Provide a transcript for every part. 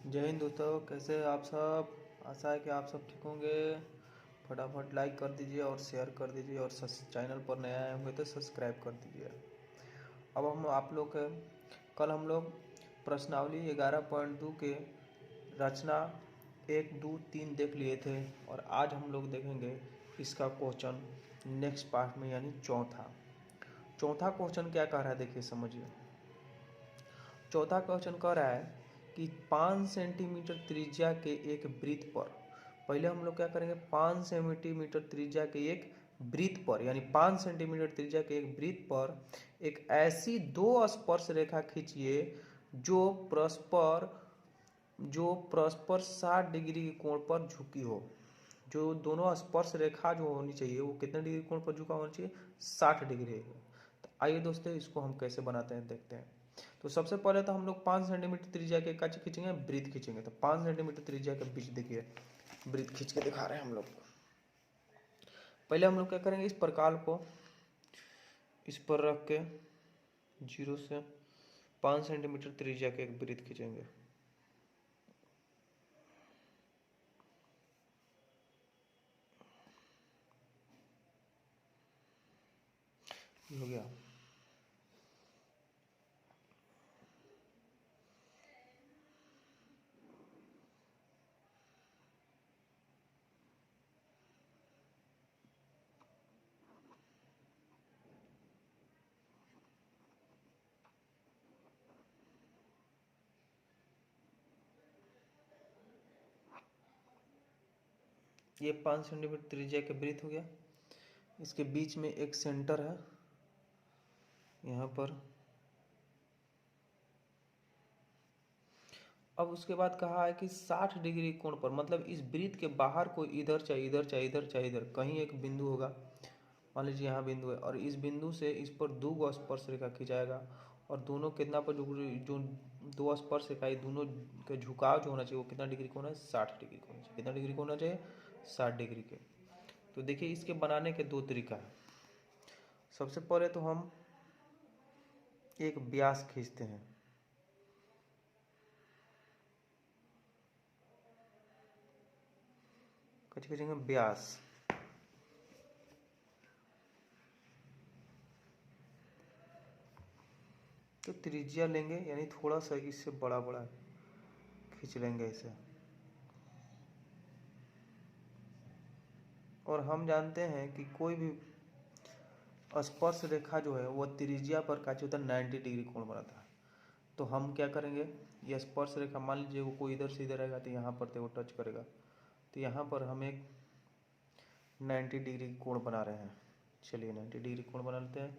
जय हिंद दोस्तों, कैसे हैं आप सब। आशा है कि आप सब ठीक होंगे। फटाफट लाइक कर दीजिए और शेयर कर दीजिए और चैनल पर नए आए होंगे तो सब्सक्राइब कर दीजिए। अब हम आप लोग के कल हम लोग प्रश्नावली 11.2 के रचना 1, 2, 3 देख लिए थे और आज हम लोग देखेंगे इसका क्वेश्चन नेक्स्ट पार्ट में, यानी चौथा क्वेश्चन क्या कह रहा है, देखिए समझिए। चौथा क्वेश्चन कह रहा है कि 5 सेंटीमीटर त्रिज्या के एक वृत्त पर, पहले हम लोग क्या करेंगे, 5 सेंटीमीटर त्रिज्या के एक वृत्त पर, यानी 5 सेंटीमीटर त्रिज्या के एक वृत्त पर एक ऐसी दो स्पर्श रेखा खींचिए जो परस्पर 60 डिग्री के कोण पर झुकी हो। जो दोनों स्पर्श रेखा जो होनी चाहिए वो कितने डिग्री कोण पर झुका होना चाहिए, 60 डिग्री। तो आइए दोस्तों, इसको हम कैसे बनाते हैं देखते हैं। तो सबसे पहले तो हम लोग 5 सेंटीमीटर त्रिज्या के कच खींचेंगे, वृत्त खींचेंगे। तो 5 सेंटीमीटर त्रिज्या के बीच देखिए वृत्त खींच के दिखा रहे हैं हम लोग। पहले हम लोग क्या करेंगे, इस प्रकार को इस पर रख के 0 से 5 सेंटीमीटर त्रिज्या के एक वृत्त खींचेंगे। हो गया। ये 5 सेंटीमीटर त्रिज्या के वृत्त हो गया। इसके बीच में एक सेंटर है यहाँ पर। अब उसके बाद कहा है कि 60 डिग्री कोण पर, मतलब इस वृत्त के बाहर कोई इधर चाहे इधर चाहे इधर चाहे इधर कहीं एक बिंदु होगा। मान लीजिए यहाँ बिंदु है और इस बिंदु से इस पर दो स्पर्श रेखा खिंचाएगा और दोनों कितना पर जो दो स्पर्श रेखा है दोनों का झुकाव जो होना चाहिए वो कितना डिग्री का होना है, 60 डिग्री का होना चाहिए। कितना डिग्री का होना चाहिए, 60 डिग्री के। तो देखिए इसके बनाने के दो तरीका है। सबसे पहले तो हम एक व्यास खींचते हैं। कैसे खींचेंगे, व्यास। तो त्रिज्या लेंगे, यानी थोड़ा सा इससे बड़ा बड़ा खींच लेंगे ऐसे। और हम जानते हैं कि कोई भी स्पर्श रेखा जो है वो त्रिज्या पर क्या होता है, 90 डिग्री कोण बनाता है। तो हम क्या करेंगे, ये स्पर्श रेखा मान लीजिए वो कोई इधर से इधर आएगा तो यहाँ पर तो वो टच करेगा। तो यहाँ पर हम एक 90 डिग्री कोण बना रहे हैं। चलिए 90 डिग्री कोण बना लेते हैं।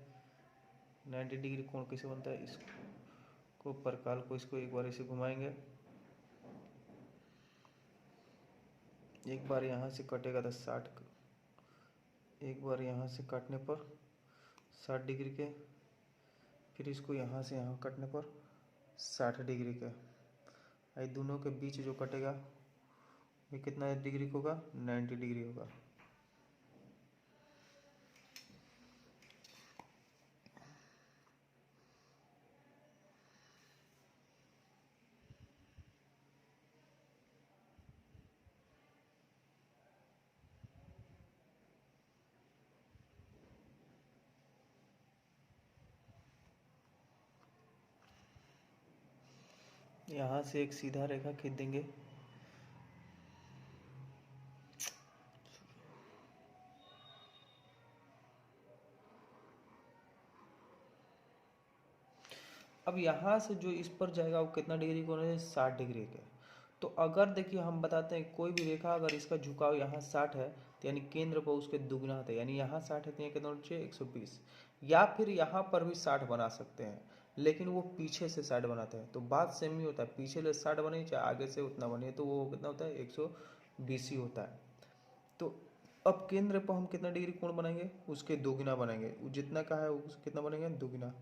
90 डिग्री कोण कैसे बनता है, इसको परकाल को इसको एक बार ऐसे घुमाएंगे। एक बार यहाँ से कटेगा तो 60, एक बार यहाँ से काटने पर 60 डिग्री के, फिर इसको यहाँ से यहाँ काटने पर 60 डिग्री के। ये दोनों के बीच जो कटेगा ये कितना डिग्री का होगा, 90 डिग्री होगा। यहाँ से एक सीधा रेखा खींच देंगे। अब यहाँ से जो इस पर जाएगा वो कितना डिग्री का होना है, 60 डिग्री के। तो अगर देखिए हम बताते हैं कोई भी रेखा अगर इसका झुकाव यहाँ 60 है तो यानी केंद्र पर उसके दुगना होता है, यानी यहाँ 60 है तो यहाँ कितना होना चाहिए, 120। या फिर यहाँ पर भी 60 बना सकते हैं, लेकिन वो पीछे से 60 बनाते हैं तो बात सेम ही होता है। पीछे से 60 बने चाहे आगे से उतना बने तो वो कितना होता है, 120 ही होता है। तो अब केंद्र पर हम कितना डिग्री कोण बनाएंगे, उसके दोगुना बनाएंगे। वो जितना का है उसको कितना बनेंगे, दोगुना।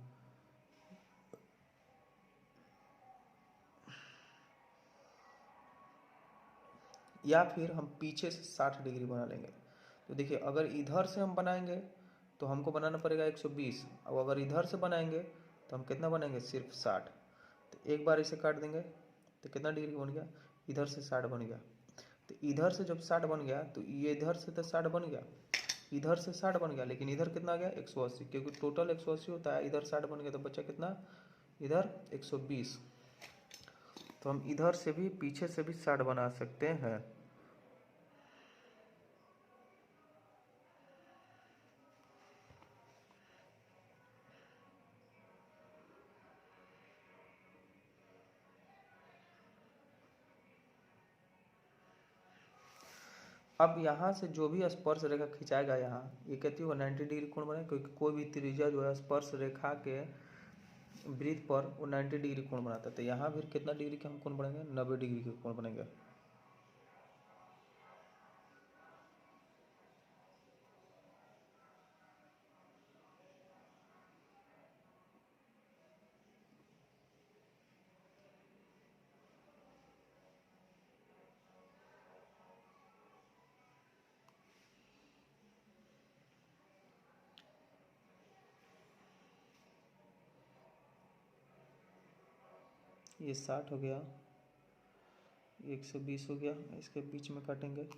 या फिर हम पीछे से 60 डिग्री बना लेंगे। तो देखिए अगर इधर से हम बनाएंगे तो हमको बनाना पड़ेगा 120। अब अगर इधर से बनाएंगे तो हम कितना बनाएंगे, सिर्फ 60। तो एक बार इसे काट देंगे तो कितना डिग्री बन गया, इधर से 60 बन गया। तो इधर से जब 60 बन गया तो ये इधर से तो 60 बन गया, इधर से 60 बन गया, लेकिन इधर कितना गया 180, क्योंकि टोटल 180 होता है, इधर 60 बन गया तो बच्चा कितना, इधर 120। तो हम इधर से भी पीछे से भी 60 बना सकते हैं। अब यहाँ से जो भी स्पर्श रेखा खिंचाएगा यहाँ, ये कहती है वो 90 डिग्री कोण बने, क्योंकि कोई भी त्रिज्या जो है स्पर्श रेखा के वृत्त पर वो 90 डिग्री कोण बनाता है। तो यहाँ भी कितना डिग्री के हम कोण बनेंगे, 90 डिग्री के कोण बनेंगे। ये 60 हो गया, 120 हो गया, इसके बीच में काटेंगे।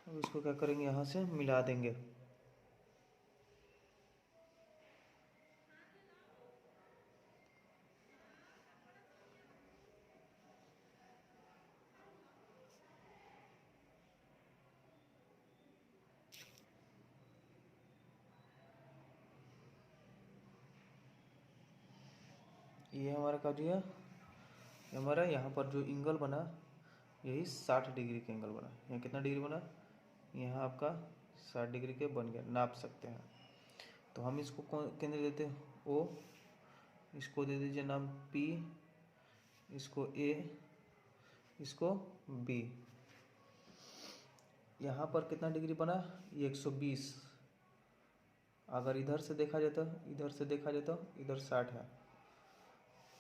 अब इसको क्या करेंगे, यहाँ से मिला देंगे। ये हमारा क्या दिया, हमारा यहाँ पर जो एंगल बना यही 60 डिग्री का एंगल बना। यहाँ कितना डिग्री बना, यहाँ आपका 60 डिग्री के बन गया, नाप सकते हैं। तो हम इसको कौन केंद्र देते हैं, ओ, इसको दे दीजिए नाम P, इसको A, इसको B। यहाँ पर कितना डिग्री बना, ये 120। अगर इधर से देखा जाता, इधर से देखा जाता, इधर 60 है।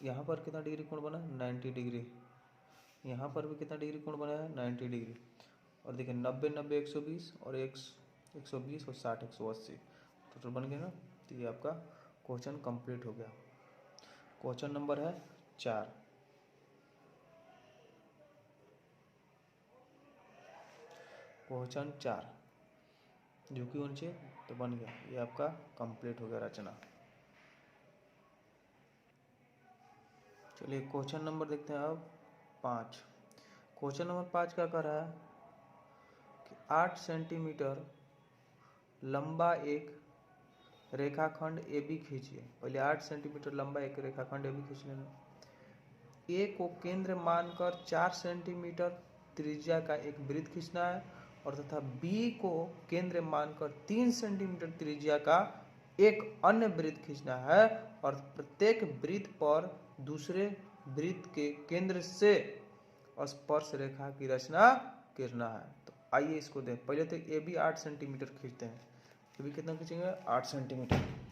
यहाँ पर कितना डिग्री कोण बना, 90 डिग्री। यहाँ पर भी कितना डिग्री कोण बना है, 90 डिग्री। और देखिए 90 90 120 और 120 और 60 180 टोटल बन गया ना। तो ये आपका क्वेश्चन कंप्लीट हो गया। क्वेश्चन नंबर है 4। क्वेश्चन 4 जो कि होना चाहिए, तो बन गया, ये आपका कंप्लीट हो गया रचना। चलिए क्वेश्चन नंबर देखते हैं अब 5। क्वेश्चन नंबर 5 क्या कर रहा है कि 8 सेंटीमीटर लंबा एक रेखाखंड ए बी खींचिए। पहले 8 सेंटीमीटर लंबा एक रेखाखंड ए बी खींच लेना। ए को केंद्र मानकर 4 सेंटीमीटर त्रिज्या का एक वृत्त खींचना है, और तथा बी को केंद्र मानकर 3 सेंटीमीटर त्रिज्या का एक अन्य वृत्त खींचना है, और प्रत्येक वृत्त पर दूसरे वृत्त के केंद्र से स्पर्श रेखा की रचना करना है। तो आइए इसको दें। पहले तो ए बी 8 सेंटीमीटर खींचते हैं। ए बी कितना खींचेंगे, 8 सेंटीमीटर।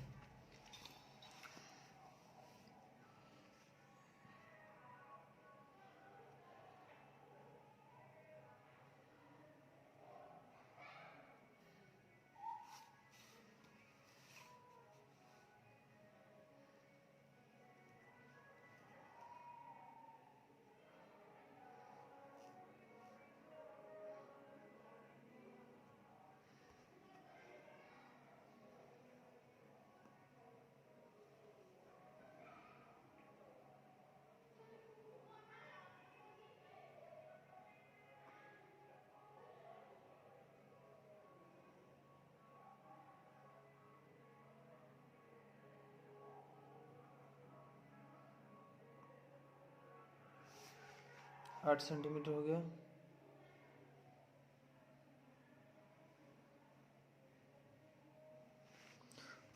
8 सेंटीमीटर हो गया।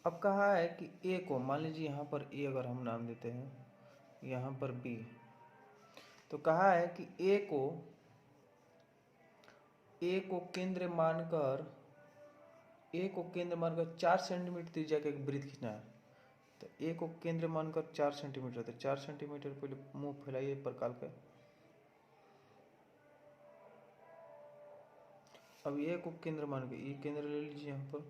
अब कहा है कि ए को, मान लीजिए यहाँ पर ए अगर हम नाम देते हैं, यहाँ पर बी, तो कहा है कि ए को केंद्र मानकर ए को केंद्र मानकर 4 सेंटीमीटर त्रिज्या का एक वृत्त खींचना है। तो ए को केंद्र मानकर 4 सेंटीमीटर, तो 4 सेंटीमीटर पहले मुंह फैलाइए प्रकाल का। अब ए को केंद्र मान के ये केंद्र ले लीजिए यहाँ पर।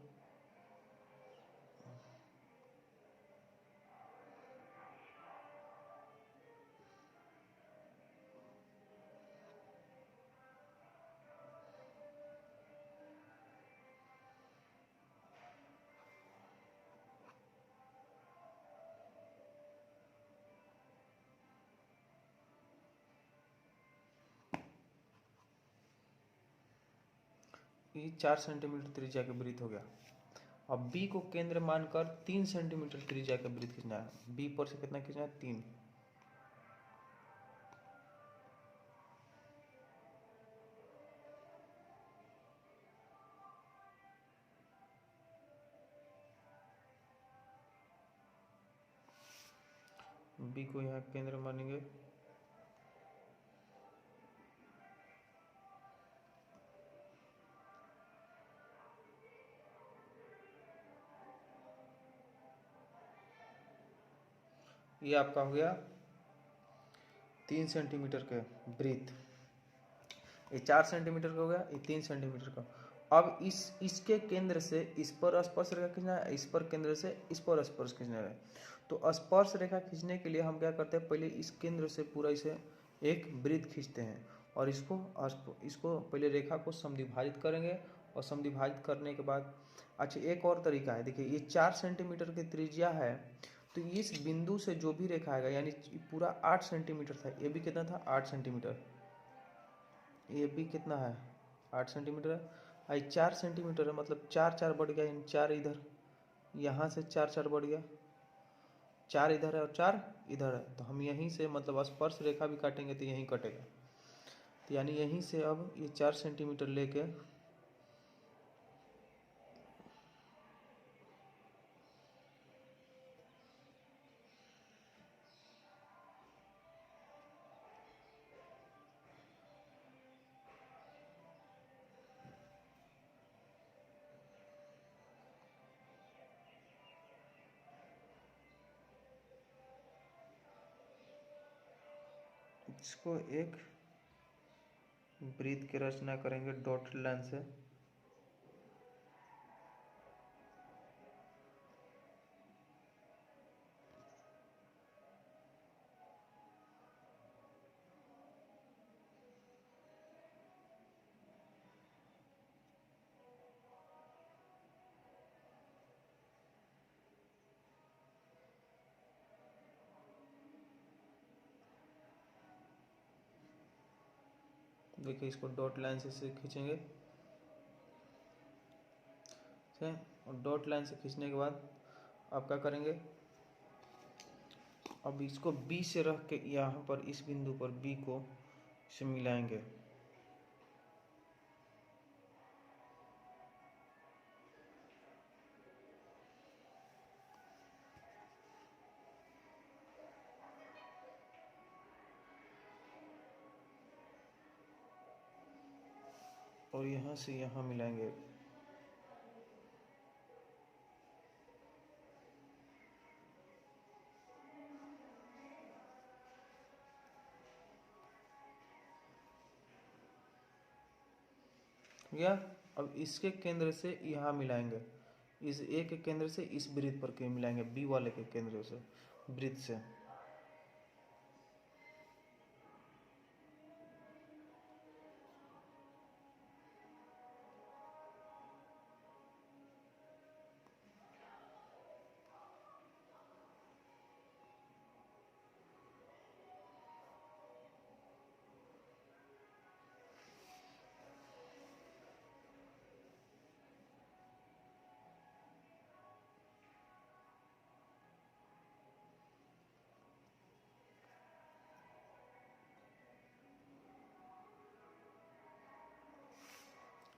ये 4 सेंटीमीटर त्रिज्या का वृत्त हो गया। अब बी को केंद्र मानकर 3 सेंटीमीटर त्रिज्या का वृत्त खींचना है। बी पर से कितना खींचना है? 3। बी को यहाँ केंद्र मानेंगे। ये आपका हो गया 3 सेंटीमीटर के वृत्त। ये 4 सेंटीमीटर का हो गया, ये 3 सेंटीमीटर का। अब इसके केंद्र से इस पर स्पर्श रेखा खींचना है, इस पर केंद्र से इस पर स्पर्श खींचना है। तो स्पर्श रेखा खींचने के लिए हम क्या करते हैं, पहले इस केंद्र से पूरा इसे एक वृत्त खींचते हैं और इसको पहले रेखा को समद्विभाजित करेंगे और समद्विभाजित करने के बाद अच्छा एक और तरीका है। देखिए ये 4 सेंटीमीटर की त्रिज्या है, तो इस बिंदु से जो भी रेखा आएगा यानी पूरा 8 सेंटीमीटर था, ये भी कितना था? 8 सेंटीमीटर। ये भी कितना है? 8 सेंटीमीटर है। आई 4 सेंटीमीटर है, मतलब 4 4 बढ़ गया, यानी 4 इधर, यहाँ से 4 4 बढ़ गया, 4 इधर है और 4 इधर है। तो हम यहीं से मतलब स्पर्श रेखा भी काटेंगे तो यहीं कटेगा। तो यानी यहीं से अब ये 4 सेंटीमीटर लेके इसको एक वृत्त की रचना करेंगे डॉटेड लाइन से। देखिए इसको डॉट लाइन से खींचेंगे, ठीक है। और डॉट लाइन से खींचने के बाद आप क्या करेंगे, अब इसको बी से रख के यहाँ पर इस बिंदु पर बी को से मिलाएंगे। और यहाँ से यहाँ मिलाएंगे। या अब इसके केंद्र से यहाँ मिलाएंगे, इस ए के केंद्र से इस वृत्त पर के मिलाएंगे, बी वाले के केंद्र से वृत्त से।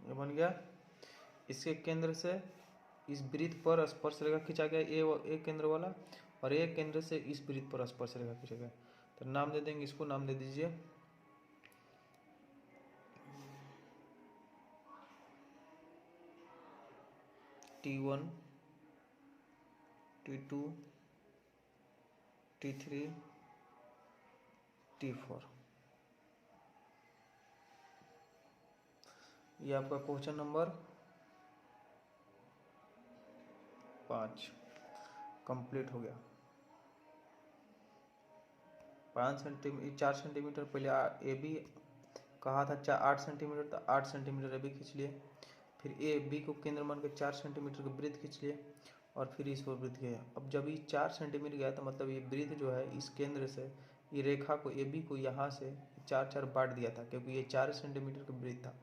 ये बन गया। इसके केंद्र से इस वृत्त पर स्पर्श रेखा खींचा गया, ए केंद्र वाला, और ए केंद्र से इस वृत्त पर स्पर्श रेखा खींचा गया। तो नाम दे देंगे, इसको नाम दे दीजिए T1, T2, T3, T4। ये आपका क्वेश्चन नंबर 5 कंप्लीट हो गया। 5 सेंटीमीटर 4 सेंटीमीटर पहले ए बी कहा था 8 सेंटीमीटर, तो 8 सेंटीमीटर ए बी खींच लिए, फिर ए बी को केंद्र मान के 4 सेंटीमीटर का वृत्त खींच लिए और फिर इस पर वृत्त गया। अब जब ये 4 सेंटीमीटर गया तो मतलब ये वृत्त जो है इस केंद्र से ये रेखा को ए बी को यहाँ से 4 बांट दिया था, क्योंकि ये 4 सेंटीमीटर का वृत्त था।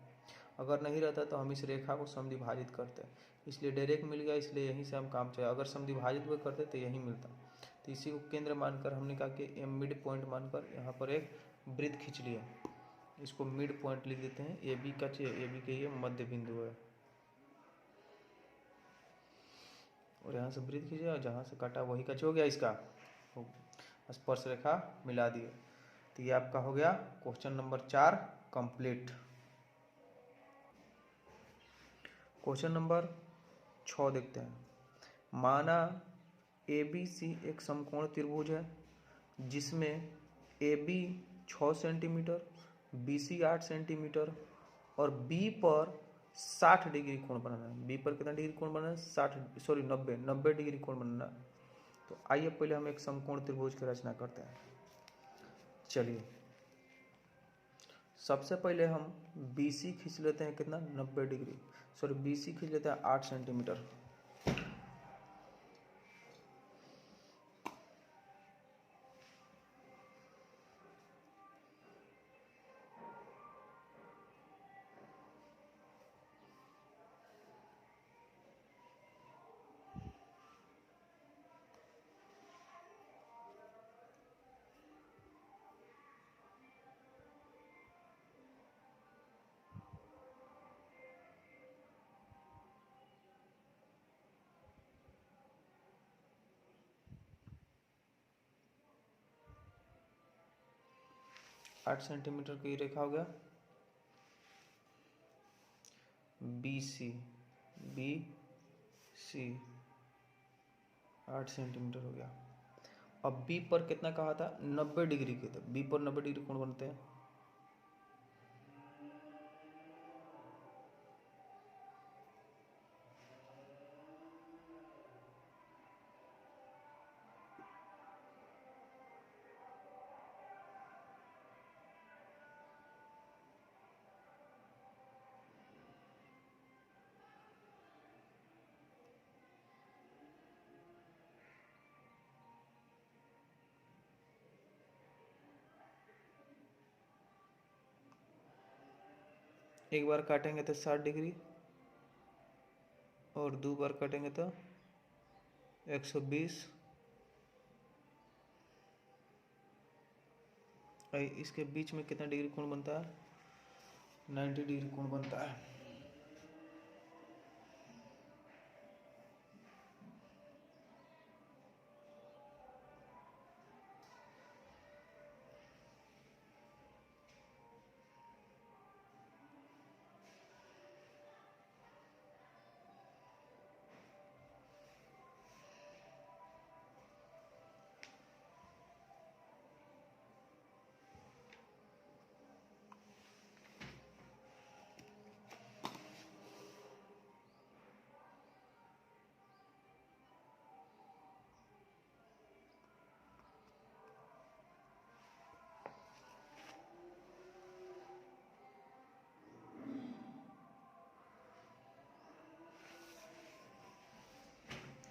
अगर नहीं रहता तो हम इस रेखा को समद्विभाजित करते, इसलिए डायरेक्ट मिल गया, इसलिए यहीं से हम काम चले। अगर समद्विभाजित भी करते तो यहीं मिलता। तो इसी को केंद्र मानकर हमने कहा कि मिड पॉइंट मानकर यहाँ पर एक वृत्त खींच लिया। इसको मिड पॉइंट लिख देते हैं। ए बी के ये मध्य बिंदु है और यहाँ से वृत्त खींचे और जहाँ से काटा वही कच हो गया, इसका स्पर्श रेखा मिला दिए। तो ये आपका हो गया question number 4 complete. Question number 6 देखते हैं। माना ABC एक समकोण त्रिभुज है जिसमें AB 6 सेंटीमीटर, BC 8 सेंटीमीटर और B पर 60 डिग्री कोण बनाना है। B पर कितना डिग्री कोण बनाना है? 90 डिग्री कोण बनाना है। तो आइए पहले हम एक समकोण त्रिभुज की रचना करते हैं। चलिए सबसे पहले हम BC खींच लेते हैं, कितना 90 डिग्री, BC खींच लेते हैं 8 सेंटीमीटर। आठ सेंटीमीटर की रेखा हो गया BC 8 सेंटीमीटर हो गया। अब B पर कितना कहा था? 90 डिग्री के, तो B पर 90 डिग्री कोण बनते हैं। एक बार काटेंगे तो 60 डिग्री और 2 बार काटेंगे तो 120। इसके बीच में कितना डिग्री कोण बनता है? 90 डिग्री कोण बनता है।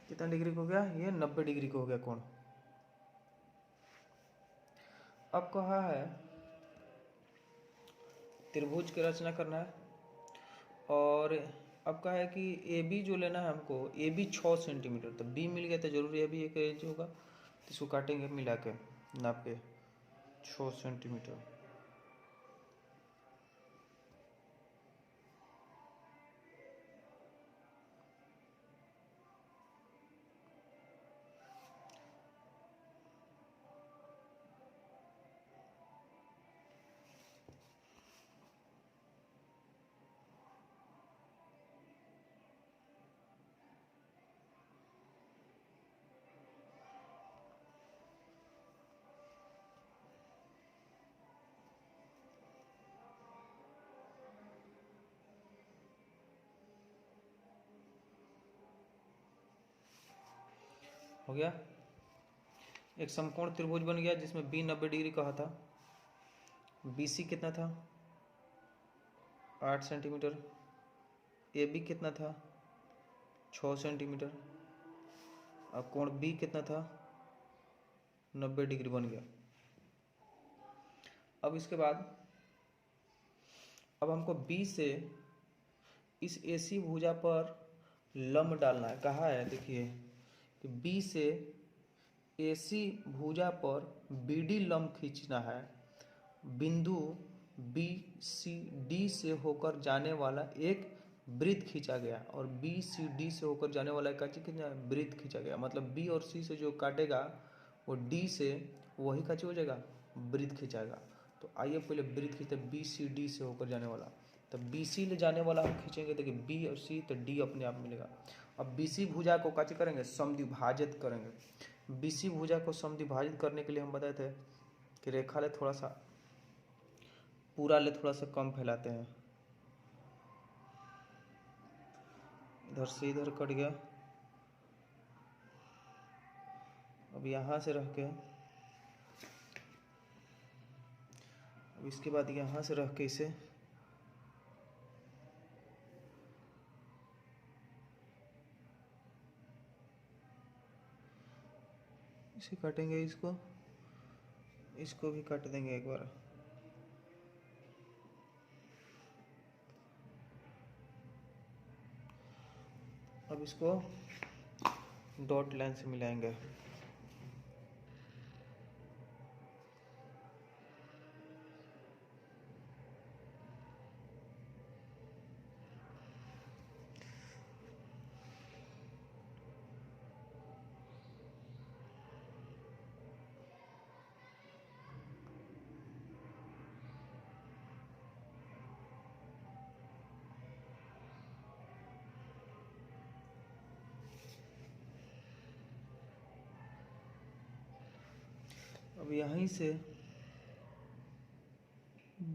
कितना डिग्री को हो गया? ये 90 डिग्री को हो गया कोण। अब कहा है त्रिभुज की रचना करना है और अब कहा है कि AB जो लेना है हमको, AB 6 सेंटीमीटर, तो B मिल गया तो जरूर AB एक एज होगा, तो इसको काटेंगे मिला के नाप के 6 सेंटीमीटर। हो गया। एक समकोण त्रिभुज बन गया जिसमें बी 90 डिग्री कहा था। BC कितना था? 8 सेंटीमीटर। AB कितना था? 6 सेंटीमीटर। अब कोण B कितना था? 90 डिग्री बन गया। अब इसके बाद अब हमको B से इस AC भुजा पर लंब डालना है। कहा है देखिए कि B से AC भुजा पर BD लंब खींचना है। बिंदु BCD से होकर जाने वाला एक वृत्त खींचा गया और BCD से होकर जाने वाला एक कितना वृत्त खींचा गया। मतलब B और C से जो काटेगा वो D से वही का हो जाएगा, वृत्त खींचाएगा। तो आइए पहले वृत्त खींचते BCD से होकर जाने वाला। तब BC ले जाने वाला हम खींचेंगे देखिए B और C, तो D अपने आप मिलेगा। अब BC भुजा को क्या करेंगे? समद्विभाजित करेंगे। BC भुजा को समद्विभाजित करने के लिए हम बताए थे कि रेखा ले थोड़ा सा, पूरा ले थोड़ा सा कम फैलाते हैं। इधर से इधर कट गया। अब यहाँ से रख के, अब इसके बाद यहाँ से रख के इसे काटेंगे। इसको भी काट देंगे एक बार। अब इसको डॉट लाइन से मिलाएंगे। अब यहीं से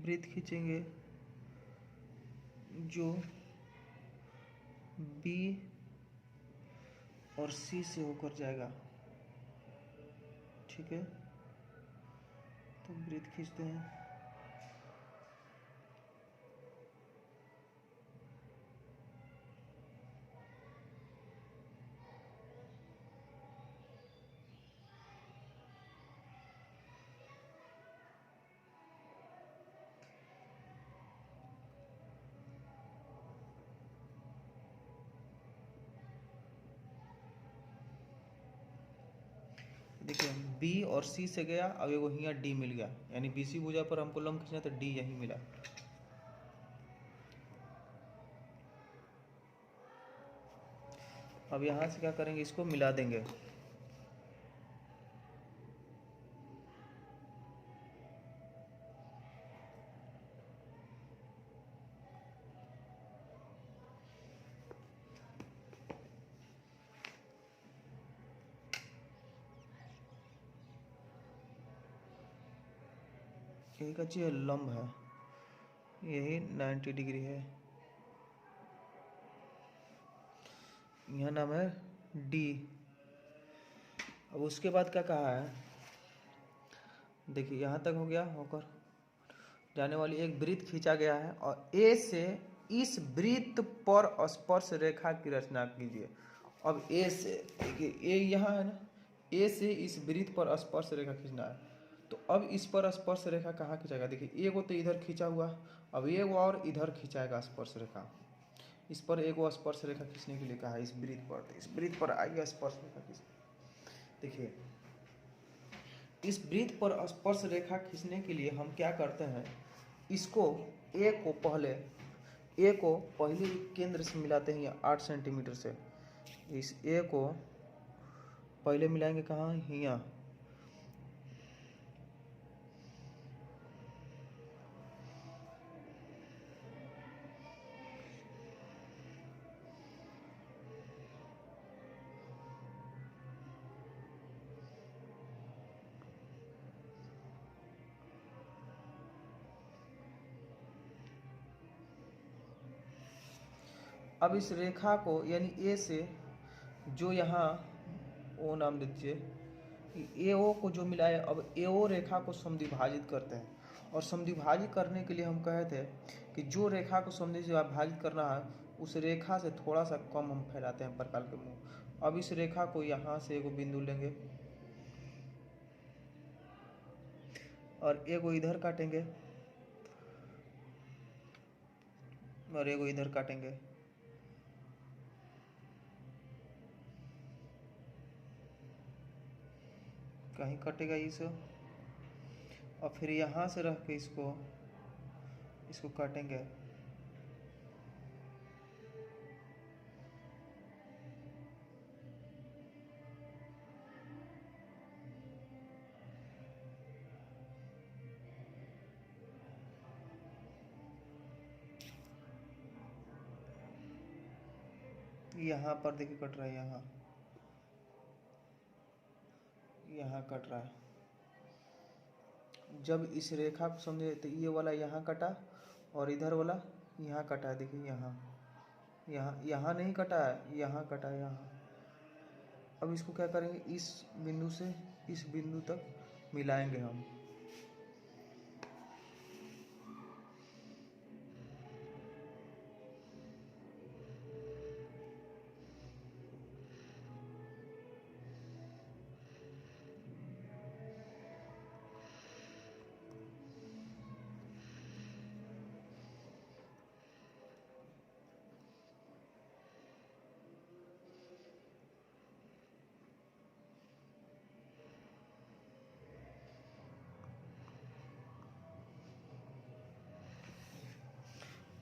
वृत्त खींचेंगे जो B और C से होकर जाएगा। ठीक है, तो वृत्त खींचते हैं। देखिए B और C से गया, अब एगो यहाँ D मिल गया, यानी BC भुजा पर हमको लंब खींचना तो D यही मिला। अब यहाँ से क्या करेंगे? इसको मिला देंगे। यही का चीज लंब है, यही 90 डिग्री है। यह नाम है D। अब उसके बाद क्या कहा है? देखिए यहाँ तक हो गया, होकर जाने वाली एक वृत्त खींचा गया है और A से इस वृत्त पर स्पर्श रेखा की रचना कीजिए। अब A से, देखिए A यहाँ है ना, A से इस वृत्त पर स्पर्श रेखा खींचना है। तो अब इस पर स्पर्श रेखा कहाँ खींचाएगा? देखिए एगो तो इधर खींचा हुआ, अब एगो और इधर खींचाएगा स्पर्श रेखा। इस पर एगो स्पर्श रेखा खींचने के लिए कहा है इस वृत्त पर। तो इस वृत्त पर आइए स्पर्श रेखा खींचने। देखिए इस वृत्त पर स्पर्श रेखा खींचने के लिए हम क्या करते हैं? इसको A को पहले केंद्र से मिलाते हैं 8 सेंटीमीटर से। इस A को पहले मिलाएंगे कहाँ? यहाँ। अब इस रेखा को यानी A से जो यहाँ ओ नाम दे दीजिए। ए ओ को जो मिला है, अब ए ओ रेखा को समद्विभाजित करते हैं, और समद्विभाजित करने के लिए हम कहे थे कि जो रेखा को समद्विभाजित करना है उस रेखा से थोड़ा सा कम हम फैलाते हैं प्रकाल के मुंह। अब इस रेखा को यहाँ से एगो बिंदु लेंगे और एगो इधर काटेंगे और एगो इधर काटेंगे। कहीं कटेगा इस, और फिर यहाँ से रख के इसको काटेंगे। यहाँ पर देखिए कट रहा है, यहाँ कट रहा है। जब इस रेखा को समझे तो ये वाला यहाँ कटा और इधर वाला यहाँ कटा है। देखिए यहाँ नहीं कटा है, यहाँ कटा है यहाँ। अब इसको क्या करेंगे, इस बिंदु से इस बिंदु तक मिलाएंगे हम।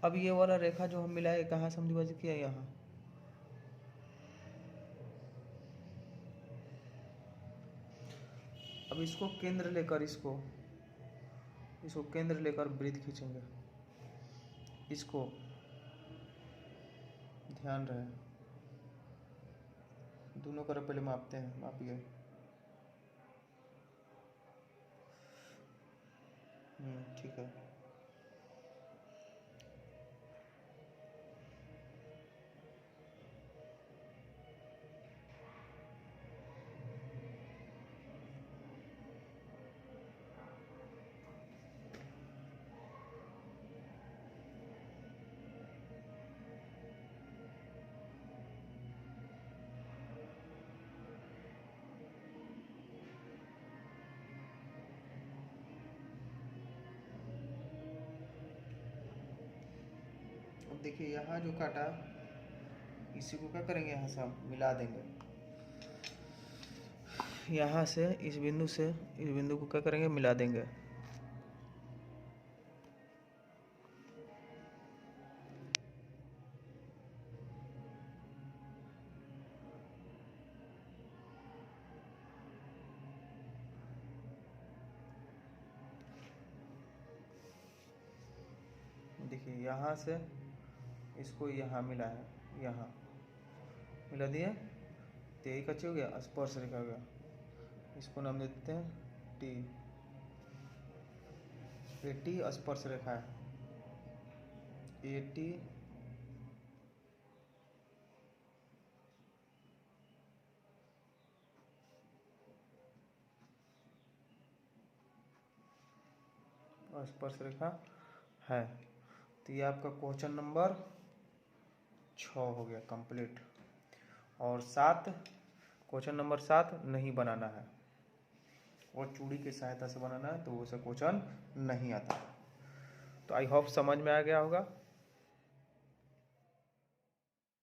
अब ये वाला रेखा जो हम मिलाए कहाँ समद्विभाजित किया, यहाँ। अब इसको केंद्र लेकर इसको केंद्र लेकर वृत्त खींचेंगे। इसको ध्यान रहे, दोनों तरफ पहले मापते हैं, मापिए। ठीक है। देखिए यहाँ जो काटा, इसी को क्या करेंगे, यहाँ से हम मिला देंगे। यहाँ से इस बिंदु को क्या करेंगे, मिला देंगे। देखिए यहाँ से इसको यहाँ मिला है, यहाँ मिला दिए तो यही कच्ची हो गया, स्पर्श रेखा हो गया। इसको नाम देते हैं टी। ये टी स्पर्श रेखा है, ए टी स्पर्श रेखा है। तो ये आपका क्वेश्चन नंबर 6 हो गया कंप्लीट। और 7, क्वेश्चन नंबर 7 नहीं बनाना है, और चूड़ी की सहायता से बनाना है, तो वो से क्वेश्चन नहीं आता। तो आई होप समझ में आ गया होगा।